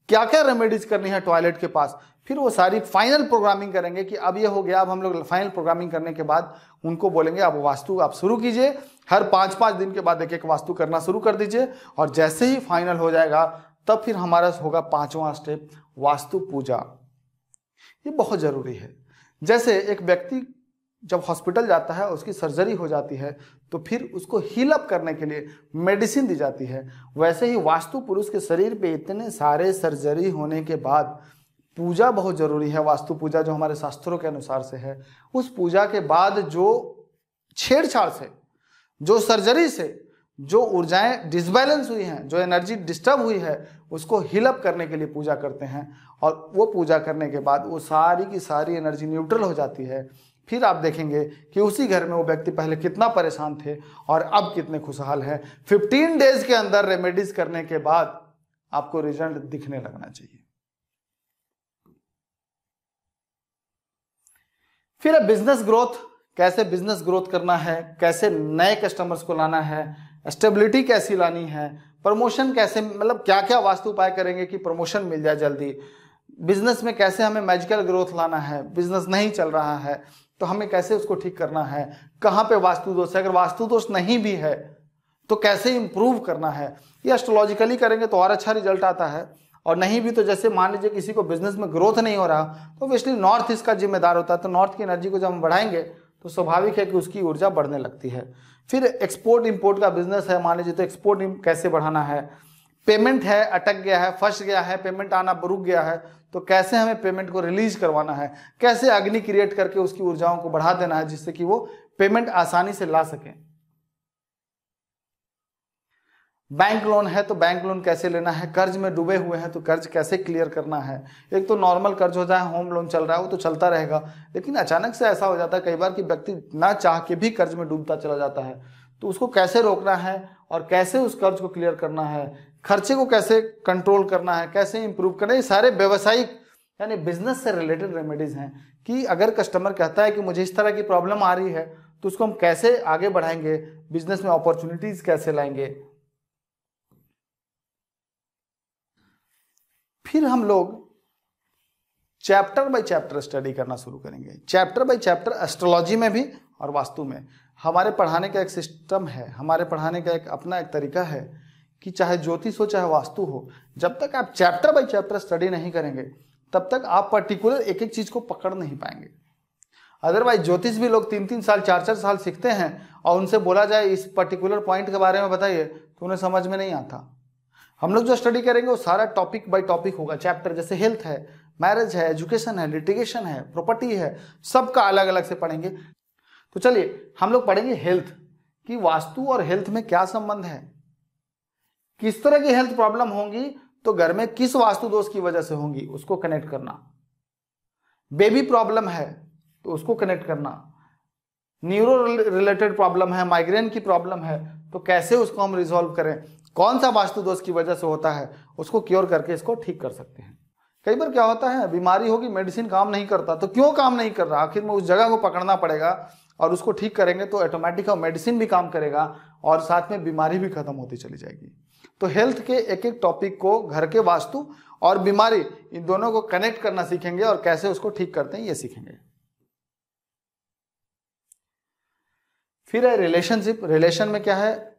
क्या क्या रेमेडीज करनी है टॉयलेट के पास। फिर वो सारी फाइनल प्रोग्रामिंग करेंगे कि अब ये हो गया। अब हम लोग फाइनल प्रोग्रामिंग करने के बाद उनको बोलेंगे अब वास्तु आप शुरू कीजिए, हर 5-5 दिन के बाद एक वास्तु करना शुरू कर दीजिए, और जैसे ही फाइनल हो जाएगा तब फिर हमारा होगा 5वां स्टेप वास्तु पूजा। ये बहुत जरूरी है। जैसे एक व्यक्ति जब हॉस्पिटल जाता है, उसकी सर्जरी हो जाती है, तो फिर उसको हील अप करने के लिए मेडिसिन दी जाती है, वैसे ही वास्तु पुरुष के शरीर पे इतने सारे सर्जरी होने के बाद पूजा बहुत जरूरी है। वास्तु पूजा जो हमारे शास्त्रों के अनुसार से है, उस पूजा के बाद जो छेड़छाड़ से, जो सर्जरी से जो ऊर्जाएं डिसबैलेंस हुई हैं, जो एनर्जी डिस्टर्ब हुई है, उसको हील अप करने के लिए पूजा करते हैं। और वो पूजा करने के बाद वो सारी की सारी एनर्जी न्यूट्रल हो जाती है। फिर आप देखेंगे कि उसी घर में वो व्यक्ति पहले कितना परेशान थे और अब कितने खुशहाल हैं। 15 डेज के अंदर रेमेडीज करने के बाद आपको रिजल्ट दिखने लगना चाहिए। फिर है बिजनेस ग्रोथ, कैसे बिजनेस ग्रोथ करना है, कैसे नए कस्टमर्स को लाना है, स्टेबिलिटी कैसी लानी है, प्रमोशन कैसे, मतलब क्या क्या वास्तु उपाय करेंगे कि प्रमोशन मिल जाए जल्दी, बिजनेस में कैसे हमें मैजिकल ग्रोथ लाना है, बिजनेस नहीं चल रहा है तो हमें कैसे उसको ठीक करना है, कहाँ पे वास्तु दोष है, अगर वास्तु दोष नहीं भी है तो कैसे इंप्रूव करना है। ये एस्ट्रोलॉजिकली करेंगे तो और अच्छा रिजल्ट आता है, और नहीं भी तो जैसे मान लीजिए किसी को बिजनेस में ग्रोथ नहीं हो रहा तो ऑब्वियसली नॉर्थ इसका जिम्मेदार होता है। तो नॉर्थ की एनर्जी को जब हम बढ़ाएंगे तो स्वाभाविक है कि उसकी ऊर्जा बढ़ने लगती है। फिर एक्सपोर्ट इंपोर्ट का बिजनेस है, मान लीजिए, तो एक्सपोर्ट कैसे बढ़ाना है। पेमेंट है, अटक गया है, फंस गया है, पेमेंट आना रुक गया है, तो कैसे हमें पेमेंट को रिलीज करवाना है, कैसे अग्नि क्रिएट करके उसकी ऊर्जाओं को बढ़ा देना है जिससे कि वो पेमेंट आसानी से ला सके। बैंक लोन है तो बैंक लोन कैसे लेना है, कर्ज में डूबे हुए हैं तो कर्ज कैसे क्लियर करना है। एक तो नॉर्मल कर्ज हो जाए, होम लोन चल रहा है वो तो चलता रहेगा, लेकिन अचानक से ऐसा हो जाता है कई बार कि व्यक्ति ना चाह के भी कर्ज में डूबता चला जाता है, तो उसको कैसे रोकना है और कैसे उस कर्ज को क्लियर करना है, खर्चे को कैसे कंट्रोल करना है, कैसे इंप्रूव करना है। ये सारे व्यवसायिक यानी बिजनेस से रिलेटेड रेमेडीज हैं कि अगर कस्टमर कहता है कि मुझे इस तरह की प्रॉब्लम आ रही है तो उसको हम कैसे आगे बढ़ाएंगे, बिजनेस में अपॉर्चुनिटीज कैसे लाएंगे। फिर हम लोग चैप्टर बाय चैप्टर स्टडी करना शुरू करेंगे, चैप्टर बाय चैप्टर, एस्ट्रोलॉजी में भी और वास्तु में। हमारे पढ़ाने का एक सिस्टम है, हमारे पढ़ाने का एक अपना एक तरीका है कि चाहे ज्योतिष हो चाहे वास्तु हो, जब तक आप चैप्टर बाय चैप्टर स्टडी नहीं करेंगे तब तक आप पर्टिकुलर एक एक चीज को पकड़ नहीं पाएंगे। अदरवाइज ज्योतिष भी लोग 3-3 साल 4-4 साल सीखते हैं और उनसे बोला जाए इस पर्टिकुलर पॉइंट के बारे में बताइए तो उन्हें समझ में नहीं आता। हम लोग जो स्टडी करेंगे वो सारा टॉपिक बाय टॉपिक होगा, चैप्टर जैसे हेल्थ है, मैरिज है, एजुकेशन है, लिटिगेशन है, प्रॉपर्टी है, सबका अलग अलग से पढ़ेंगे। तो चलिए हम लोग पढ़ेंगे हेल्थ कि वास्तु और हेल्थ में क्या संबंध है, किस तरह की हेल्थ प्रॉब्लम होंगी तो घर में किस वास्तु दोष की वजह से होंगी उसको कनेक्ट करना, बेबी प्रॉब्लम है तो उसको कनेक्ट करना, न्यूरो रिलेटेड प्रॉब्लम है, माइग्रेन की प्रॉब्लम है तो कैसे उसको हम रिजॉल्व करें, कौन सा वास्तु दोष की वजह से होता है उसको क्योर करके इसको ठीक कर सकते हैं। कई बार क्या होता है, बीमारी होगी, मेडिसिन काम नहीं करता, तो क्यों काम नहीं कर रहा, आखिर में उस जगह को पकड़ना पड़ेगा और उसको ठीक करेंगे तो ऑटोमेटिक मेडिसिन भी काम करेगा और साथ में बीमारी भी खत्म होती चली जाएगी। तो हेल्थ के एक एक टॉपिक को घर के वास्तु और बीमारी इन दोनों को कनेक्ट करना सीखेंगे और कैसे उसको ठीक करते हैं ये सीखेंगे। फिर है रिलेशनशिप। रिलेशन में क्या है,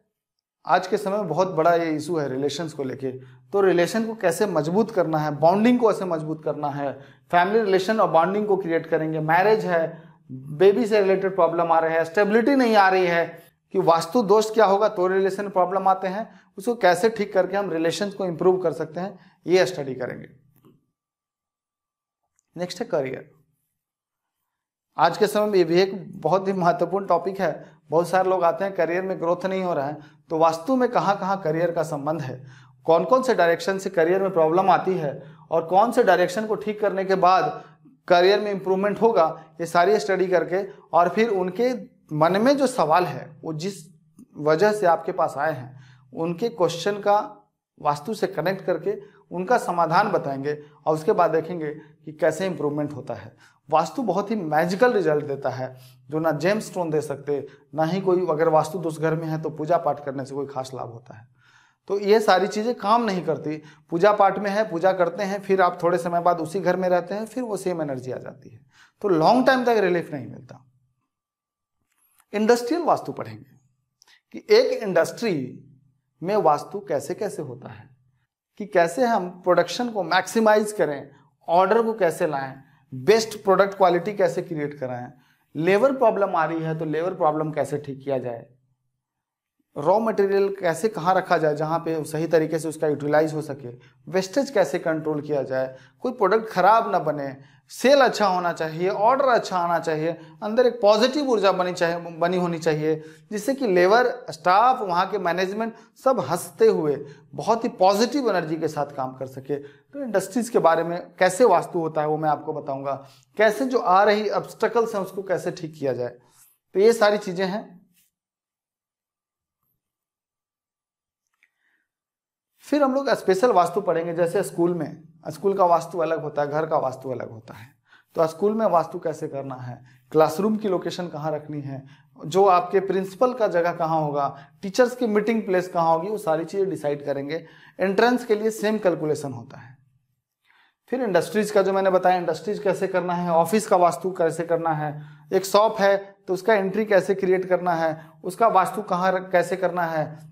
आज के समय में बहुत बड़ा ये इशू है रिलेशंस को लेके। तो रिलेशन को कैसे मजबूत करना है, बॉन्डिंग को कैसे मजबूत करना है, फैमिली रिलेशन और बॉन्डिंग को क्रिएट करेंगे। मैरिज है, बेबी से रिलेटेड प्रॉब्लम आ रहे हैं, स्टेबिलिटी नहीं आ रही है कि वास्तु दोष क्या होगा तो रिलेशन प्रॉब्लम आते हैं, उसको कैसे ठीक करके हम रिलेशन को इंप्रूव कर सकते हैं, ये स्टडी करेंगे। नेक्स्ट है करियर। आज के समय में ये भी एक बहुत ही महत्वपूर्ण टॉपिक है। बहुत सारे लोग आते हैं करियर में ग्रोथ नहीं हो रहा है, तो वास्तु में कहाँ कहाँ करियर का संबंध है, कौन कौन से डायरेक्शन से करियर में प्रॉब्लम आती है और कौन से डायरेक्शन को ठीक करने के बाद करियर में इंप्रूवमेंट होगा, ये सारी स्टडी करके और फिर उनके मन में जो सवाल है वो जिस वजह से आपके पास आए हैं उनके क्वेश्चन का वास्तु से कनेक्ट करके उनका समाधान बताएंगे और उसके बाद देखेंगे कि कैसे इंप्रूवमेंट होता है। वास्तु बहुत ही मैजिकल रिजल्ट देता है जो ना जेम स्टोन दे सकते, ना ही कोई, अगर वास्तु दोष घर में है तो पूजा पाठ करने से कोई खास लाभ होता है। तो ये सारी चीज़ें काम नहीं करती। पूजा पाठ में है, पूजा करते हैं, फिर आप थोड़े समय बाद उसी घर में रहते हैं, फिर वो सेम एनर्जी आ जाती है, तो लॉन्ग टाइम तक रिलीफ नहीं मिलता। इंडस्ट्रियल वास्तु पढ़ेंगे कि एक इंडस्ट्री में वास्तु कैसे कैसे होता है, कि कैसे हम प्रोडक्शन को मैक्सिमाइज करें, ऑर्डर को कैसे लाएं, बेस्ट प्रोडक्ट क्वालिटी कैसे क्रिएट कराएं, लेबर प्रॉब्लम आ रही है तो लेबर प्रॉब्लम कैसे ठीक किया जाए, रॉ मटेरियल कैसे कहाँ रखा जाए जहाँ पे सही तरीके से उसका यूटिलाइज हो सके, वेस्टेज कैसे कंट्रोल किया जाए, कोई प्रोडक्ट खराब ना बने, सेल अच्छा होना चाहिए, ऑर्डर अच्छा आना चाहिए, अंदर एक पॉजिटिव ऊर्जा बनी होनी चाहिए जिससे कि लेबर, स्टाफ, वहाँ के मैनेजमेंट सब हंसते हुए बहुत ही पॉजिटिव एनर्जी के साथ काम कर सके। तो इंडस्ट्रीज के बारे में कैसे वास्तु होता है वो मैं आपको बताऊंगा, कैसे जो आ रही ऑब्स्टेकल्स हैं उसको कैसे ठीक किया जाए। तो ये सारी चीजें हैं। फिर हम लोग स्पेशल वास्तु पढ़ेंगे, जैसे स्कूल में, स्कूल का वास्तु अलग होता है, घर का वास्तु अलग होता है, तो स्कूल में वास्तु कैसे करना है, क्लासरूम की लोकेशन कहाँ रखनी है, जो आपके प्रिंसिपल का जगह कहाँ होगा, टीचर्स की मीटिंग प्लेस कहाँ होगी, वो सारी चीज़ें डिसाइड करेंगे। एंट्रेंस के लिए सेम कैलकुलेशन होता है। फिर इंडस्ट्रीज का जो मैंने बताया, इंडस्ट्रीज कैसे करना है, ऑफिस का वास्तु कैसे करना है, एक शॉप है तो उसका एंट्री कैसे क्रिएट करना है, उसका वास्तु कहाँ कैसे करना है,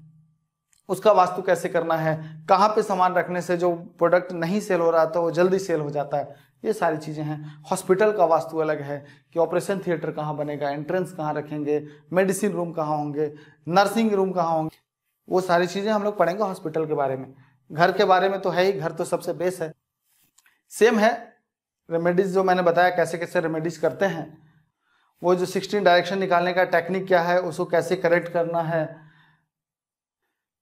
उसका वास्तु कैसे करना है, कहाँ पे सामान रखने से जो प्रोडक्ट नहीं सेल हो रहा था वो जल्दी सेल हो जाता है, ये सारी चीज़ें हैं। हॉस्पिटल का वास्तु अलग है कि ऑपरेशन थिएटर कहाँ बनेगा, एंट्रेंस कहाँ रखेंगे, मेडिसिन रूम कहाँ होंगे, नर्सिंग रूम कहाँ होंगे, वो सारी चीज़ें हम लोग पढ़ेंगे हॉस्पिटल के बारे में। घर के बारे में तो है ही, घर तो सबसे बेस है। सेम है रेमेडीज, जो मैंने बताया कैसे कैसे रेमेडीज करते हैं, वो जो 16 डायरेक्शन निकालने का टेक्निक क्या है, उसको कैसे करेक्ट करना है।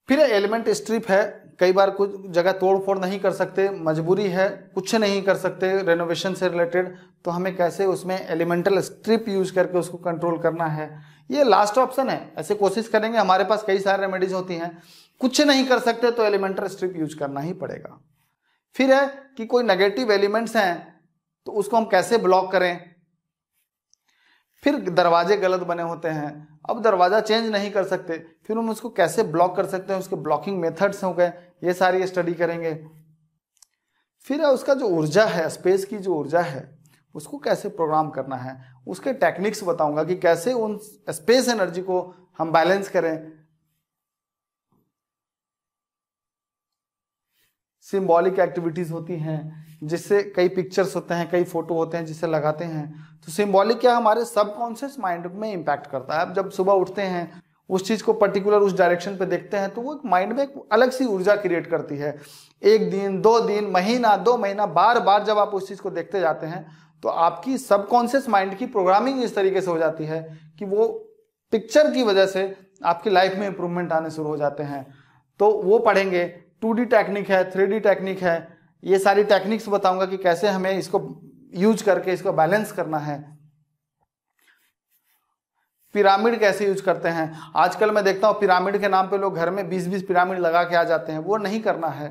फिर एलिमेंट स्ट्रिप है, कई बार कुछ जगह तोड़ फोड़ नहीं कर सकते, मजबूरी है, कुछ नहीं कर सकते रेनोवेशन से रिलेटेड, तो हमें कैसे उसमें एलिमेंटल स्ट्रिप यूज करके उसको कंट्रोल करना है, ये लास्ट ऑप्शन है। ऐसे कोशिश करेंगे, हमारे पास कई सारे रेमेडीज होती हैं, कुछ नहीं कर सकते तो एलिमेंटल स्ट्रिप यूज करना ही पड़ेगा। फिर है कि कोई नेगेटिव एलिमेंट्स हैं तो उसको हम कैसे ब्लॉक करें। फिर दरवाजे गलत बने होते हैं, अब दरवाजा चेंज नहीं कर सकते, फिर हम उसको कैसे ब्लॉक कर सकते हैं, उसके ब्लॉकिंग मेथड्स हो गए, ये सारी स्टडी करेंगे। फिर है उसका जो ऊर्जा है, स्पेस की जो ऊर्जा है उसको कैसे प्रोग्राम करना है, उसके टेक्निक्स बताऊंगा कि कैसे उन स्पेस एनर्जी को हम बैलेंस करें। सिंबॉलिक एक्टिविटीज होती हैं, जिससे कई पिक्चर्स होते हैं, कई फोटो होते हैं जिसे लगाते हैं, तो सिंबॉलिक क्या हमारे सबकॉन्शियस माइंड में इंपैक्ट करता है। अब जब सुबह उठते हैं उस चीज को पर्टिकुलर उस डायरेक्शन पे देखते हैं तो वो माइंड में एक अलग सी ऊर्जा क्रिएट करती है। एक दिन, 2 दिन, महीना, 2 महीना, बार बार जब आप उस चीज को देखते जाते हैं तो आपकी सबकॉन्शियस माइंड की प्रोग्रामिंग इस तरीके से हो जाती है कि वो पिक्चर की वजह से आपकी लाइफ में इंप्रूवमेंट आने शुरू हो जाते हैं। तो वो पढ़ेंगे। 2D टेक्निक है, 3D टेक्निक है, ये सारी टेक्निक्स बताऊंगा कि कैसे हमें इसको यूज करके इसको बैलेंस करना है। पिरामिड कैसे यूज करते हैं, आजकल मैं देखता हूं पिरामिड के नाम पे लोग घर में 20-20 पिरामिड लगा के आ जाते हैं, वो नहीं करना है।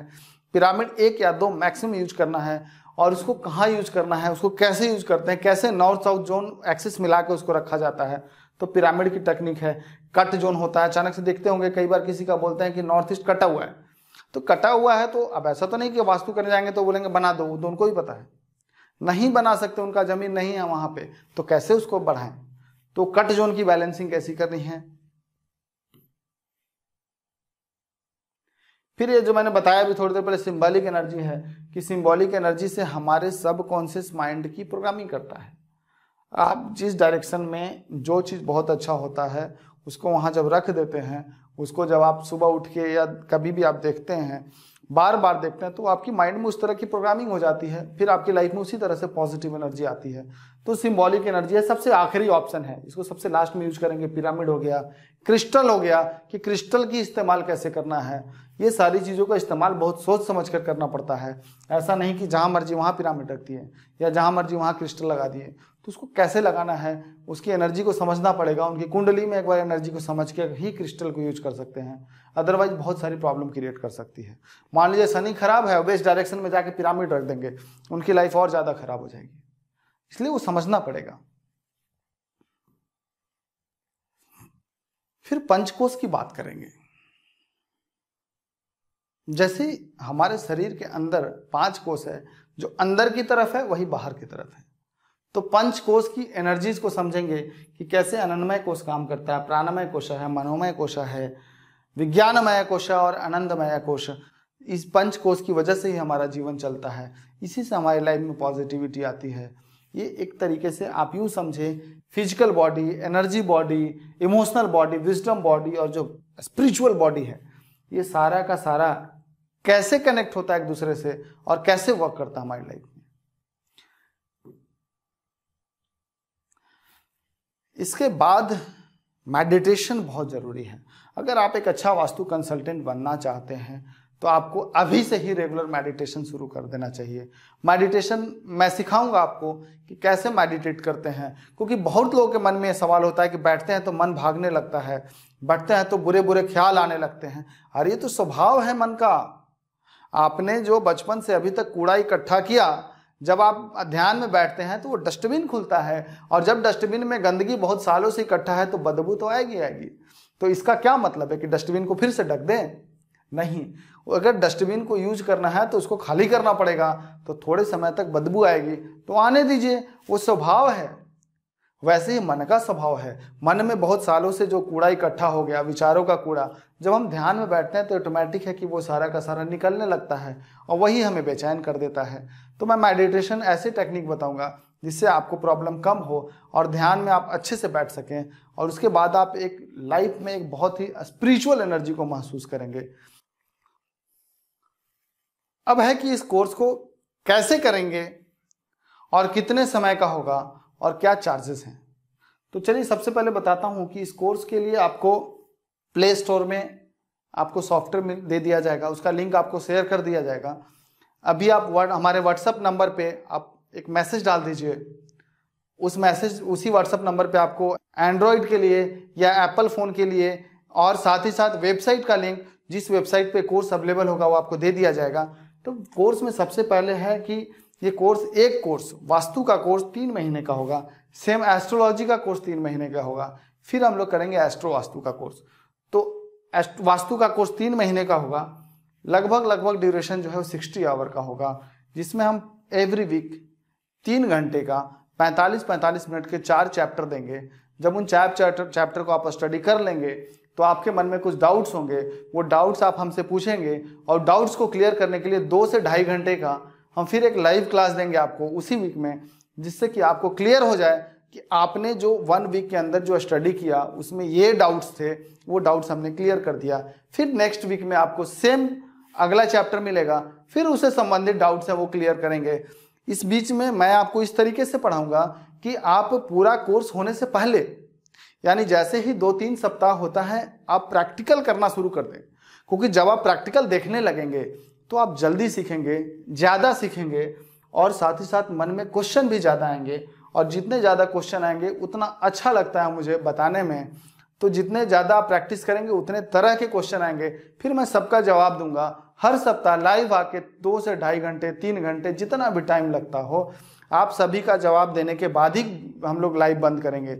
पिरामिड 1 या 2 मैक्सिमम यूज करना है, और उसको कहाँ यूज करना है, उसको कैसे यूज करते हैं, कैसे नॉर्थ साउथ जोन एक्सिस मिला के उसको रखा जाता है, तो पिरामिड की टेक्निक है। कट जोन होता है, अचानक से देखते होंगे कई बार किसी का बोलते हैं कि नॉर्थ ईस्ट कटा हुआ है, तो कटा हुआ है तो अब ऐसा तो नहीं कि वास्तु करने जाएंगे तो बोलेंगे बना दो, वो तो उनको ही पता है, नहीं बना सकते, उनका जमीन नहीं है वहां पे, तो कैसे उसको बढ़ाएं, तो कट जोन की बैलेंसिंग कैसी करनी है। फिर ये जो मैंने बताया अभी थोड़ी देर पहले सिंबॉलिक एनर्जी है, कि सिंबॉलिक एनर्जी से हमारे सबकॉन्शियस माइंड की प्रोग्रामिंग करता है। आप जिस डायरेक्शन में जो चीज़ बहुत अच्छा होता है उसको वहाँ जब रख देते हैं, उसको जब आप सुबह उठ के या कभी भी आप देखते हैं, बार बार देखते हैं, तो आपकी माइंड में उस तरह की प्रोग्रामिंग हो जाती है, फिर आपकी लाइफ में उसी तरह से पॉजिटिव एनर्जी आती है। तो सिंबॉलिक एनर्जी है, सबसे आखिरी ऑप्शन है, इसको सबसे लास्ट में यूज करेंगे। पिरामिड हो गया, क्रिस्टल हो गया, कि क्रिस्टल की इस्तेमाल कैसे करना है, ये सारी चीज़ों का इस्तेमाल बहुत सोच समझ कर करना पड़ता है। ऐसा नहीं कि जहाँ मर्जी वहाँ पिरामिड रख दिए या जहाँ मर्जी वहाँ क्रिस्टल लगा दिए, तो उसको कैसे लगाना है, उसकी एनर्जी को समझना पड़ेगा। उनकी कुंडली में एक बार एनर्जी को समझ के ही क्रिस्टल को यूज कर सकते हैं, अदरवाइज बहुत सारी प्रॉब्लम क्रिएट कर सकती है। मान लीजिए शनि खराब है, वेस्ट डायरेक्शन में जाके पिरामिड रख देंगे, उनकी लाइफ और ज़्यादा खराब हो जाएगी, इसलिए वो समझना पड़ेगा। फिर पंचकोश की बात करेंगे। जैसे हमारे शरीर के अंदर 5 कोश है, जो अंदर की तरफ है वही बाहर की तरफ है, तो पंच कोश की एनर्जीज को समझेंगे कि कैसे अनन्नमय कोश काम करता है, प्राणमय कोश है, मनोमय कोश है, विज्ञानमय कोश और आनंदमय कोश। इस पंच कोश की वजह से ही हमारा जीवन चलता है, इसी से हमारी लाइफ में पॉजिटिविटी आती है। ये एक तरीके से आप यूं समझे, physical body, energy body, emotional body, wisdom body और जो स्पिरिचुअल बॉडी है, ये सारा का सारा कैसे कनेक्ट होता है एक दूसरे से और कैसे वर्क करता है हमारी लाइफ में। इसके बाद मेडिटेशन बहुत जरूरी है। अगर आप एक अच्छा वास्तु कंसल्टेंट बनना चाहते हैं तो आपको अभी से ही रेगुलर मेडिटेशन शुरू कर देना चाहिए। मेडिटेशन मैं सिखाऊंगा आपको कि कैसे मेडिटेट करते हैं, क्योंकि बहुत लोगों के मन में ये सवाल होता है कि बैठते हैं तो मन भागने लगता है, बैठते हैं तो बुरे बुरे ख्याल आने लगते हैं। अरे ये तो स्वभाव है मन का। आपने जो बचपन से अभी तक कूड़ा इकट्ठा किया, जब आप ध्यान में बैठते हैं तो वो डस्टबिन खुलता है, और जब डस्टबिन में गंदगी बहुत सालों से इकट्ठा है तो बदबू तो आएगी आएगी। तो इसका क्या मतलब है कि डस्टबिन को फिर से ढक दें? नहीं, अगर डस्टबिन को यूज करना है तो उसको खाली करना पड़ेगा, तो थोड़े समय तक बदबू आएगी तो आने दीजिए, वो स्वभाव है। वैसे ही मन का स्वभाव है। मन में बहुत सालों से जो कूड़ा इकट्ठा हो गया, विचारों का कूड़ा, जब हम ध्यान में बैठते हैं तो ऑटोमेटिक है कि वो सारा का सारा निकलने लगता है और वही हमें बेचैन कर देता है। तो मैं मेडिटेशन ऐसी टेक्निक बताऊंगा जिससे आपको प्रॉब्लम कम हो और ध्यान में आप अच्छे से बैठ सकें, और उसके बाद आप एक लाइफ में एक बहुत ही स्पिरिचुअल एनर्जी को महसूस करेंगे। अब है कि इस कोर्स को कैसे करेंगे और कितने समय का होगा और क्या चार्जेस हैं। तो चलिए सबसे पहले बताता हूं कि इस कोर्स के लिए आपको प्ले स्टोर में आपको सॉफ्टवेयर दे दिया जाएगा, उसका लिंक आपको शेयर कर दिया जाएगा। अभी आप हमारे व्हाट्सएप नंबर पे आप एक मैसेज डाल दीजिए, उसी व्हाट्सएप नंबर पे आपको एंड्रॉयड के लिए या एप्पल फ़ोन के लिए और साथ ही साथ वेबसाइट का लिंक, जिस वेबसाइट पे कोर्स अवेलेबल होगा वो आपको दे दिया जाएगा। तो कोर्स में सबसे पहले है कि ये एक कोर्स वास्तु का कोर्स 3 महीने का होगा, सेम एस्ट्रोलॉजी का कोर्स 3 महीने का होगा, फिर हम लोग करेंगे एस्ट्रो वास्तु का कोर्स। तो वास्तु का कोर्स 3 महीने का होगा, लगभग ड्यूरेशन जो है वो 60 आवर का होगा, जिसमें हम एवरी वीक 3 घंटे का 45 मिनट के 4 चैप्टर देंगे। जब उन 4 चैप्टर को आप स्टडी कर लेंगे तो आपके मन में कुछ डाउट्स होंगे, वो डाउट्स आप हमसे पूछेंगे और डाउट्स को क्लियर करने के लिए 2 से ढाई घंटे का हम फिर एक लाइव क्लास देंगे आपको उसी वीक में, जिससे कि आपको क्लियर हो जाए कि आपने जो 1 वीक के अंदर जो स्टडी किया उसमें ये डाउट्स थे, वो डाउट्स हमने क्लियर कर दिया। फिर नेक्स्ट वीक में आपको सेम अगला चैप्टर मिलेगा, फिर उससे संबंधित डाउट्स है वो क्लियर करेंगे। इस बीच में मैं आपको इस तरीके से पढ़ाऊंगा कि आप पूरा कोर्स होने से पहले, यानी जैसे ही 2-3 सप्ताह होता है, आप प्रैक्टिकल करना शुरू कर दें, क्योंकि जब आप प्रैक्टिकल देखने लगेंगे तो आप जल्दी सीखेंगे, ज़्यादा सीखेंगे और साथ ही साथ मन में क्वेश्चन भी ज़्यादा आएंगे, और जितने ज़्यादा क्वेश्चन आएंगे उतना अच्छा लगता है मुझे बताने में। तो जितने ज़्यादा आप प्रैक्टिस करेंगे उतने तरह के क्वेश्चन आएंगे, फिर मैं सबका जवाब दूंगा हर सप्ताह लाइव आके 2 से ढाई घंटे 3 घंटे जितना भी टाइम लगता हो, आप सभी का जवाब देने के बाद ही हम लोग लाइव बंद करेंगे।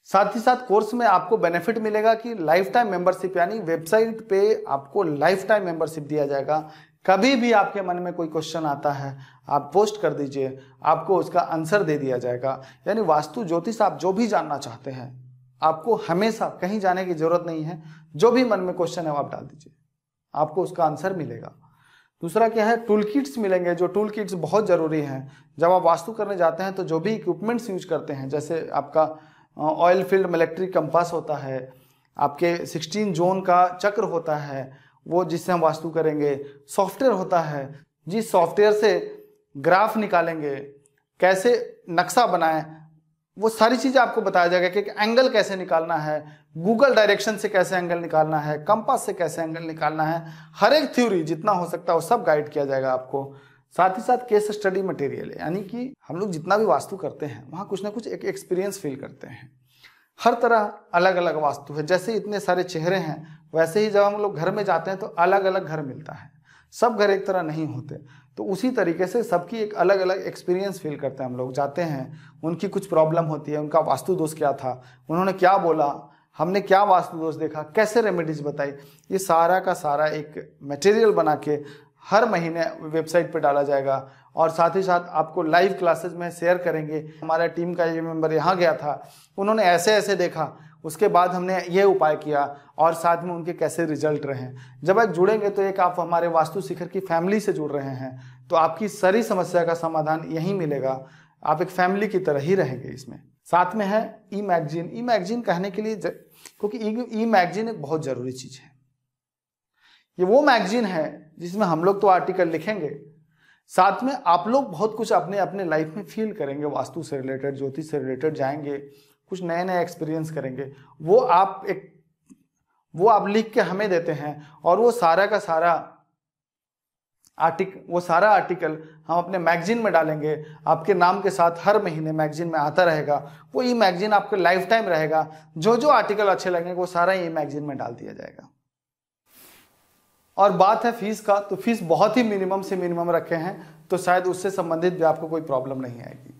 साथ ही साथ कोर्स में आपको बेनिफिट मिलेगा कि लाइफ टाइम मेंबरशिप, यानी वेबसाइट पे आपको लाइफ टाइम मेंबरशिप दिया जाएगा। कभी भी आपके मन में कोई क्वेश्चन आता है आप पोस्ट कर दीजिए, आपको उसका आंसर दे दिया जाएगा। यानी वास्तु ज्योतिष आप जो भी जानना चाहते हैं, आपको हमेशा कहीं जाने की जरूरत नहीं है, जो भी मन में क्वेश्चन है वो आप डाल दीजिए, आपको उसका आंसर मिलेगा। दूसरा क्या है, टूल किट्स मिलेंगे, जो टूल किट्स बहुत ज़रूरी हैं। जब आप वास्तु करने जाते हैं तो जो भी इक्विपमेंट्स यूज करते हैं, जैसे आपका ऑयल फील्ड इलेक्ट्रिक कंपास होता है, आपके 16 जोन का चक्र होता है वो जिससे हम वास्तु करेंगे, सॉफ्टवेयर होता है जिस सॉफ्टवेयर से ग्राफ निकालेंगे, कैसे नक्शा बनाएं, वो सारी चीज़ें आपको बताया जाएगा कि एंगल कैसे निकालना है, गूगल डायरेक्शन से कैसे एंगल निकालना है, कंपास से कैसे एंगल निकालना है, हर एक थ्योरी जितना हो सकता है वो सब गाइड किया जाएगा आपको। साथ ही साथ केस स्टडी मटेरियल, यानी कि हम लोग जितना भी वास्तु करते हैं वहाँ कुछ ना कुछ एक एक्सपीरियंस फील करते हैं। हर तरह अलग अलग वास्तु है, जैसे इतने सारे चेहरे हैं वैसे ही जब हम लोग घर में जाते हैं तो अलग अलग घर मिलता है, सब घर एक तरह नहीं होते। तो उसी तरीके से सबकी एक अलग अलग एक्सपीरियंस फील करते हैं हम लोग। जाते हैं, उनकी कुछ प्रॉब्लम होती है, उनका वास्तु दोष क्या था, उन्होंने क्या बोला, हमने क्या वास्तु दोष देखा, कैसे रेमेडीज बताई, ये सारा का सारा एक मटेरियल बना के हर महीने वेबसाइट पे डाला जाएगा। और साथ ही साथ आपको लाइव क्लासेस में शेयर करेंगे। हमारा टीम का ये मेंबर यहाँ गया था, उन्होंने ऐसे ऐसे देखा, उसके बाद हमने ये उपाय किया और साथ में उनके कैसे रिजल्ट रहे। जब आप जुड़ेंगे तो एक आप हमारे वास्तु शिखर की फैमिली से जुड़ रहे हैं, तो आपकी सारी समस्या का समाधान यहीं मिलेगा। आप एक फैमिली की तरह ही रहेंगे इसमें। साथ में है ई मैगजीन। ई मैगजीन कहने के लिए, क्योंकि ई मैगजीन एक बहुत ज़रूरी चीज़ है। ये वो मैगजीन है जिसमें हम लोग तो आर्टिकल लिखेंगे, साथ में आप लोग बहुत कुछ अपने अपने लाइफ में फील करेंगे, वास्तु से रिलेटेड, ज्योतिष से रिलेटेड जाएंगे, कुछ नए नए एक्सपीरियंस करेंगे। वो आप लिख के हमें देते हैं और वो सारा का सारा आर्टिकल हम अपने मैगजीन में डालेंगे। आपके नाम के साथ हर महीने मैगजीन में आता रहेगा। वो ई मैगजीन आपके लाइफ टाइम रहेगा। जो जो आर्टिकल अच्छे लगेंगे वो सारा ई मैगजीन में डाल दिया जाएगा। और बात है फीस का, तो फीस बहुत ही मिनिमम से मिनिमम रखे हैं, तो शायद उससे संबंधित भी आपको कोई प्रॉब्लम नहीं आएगी।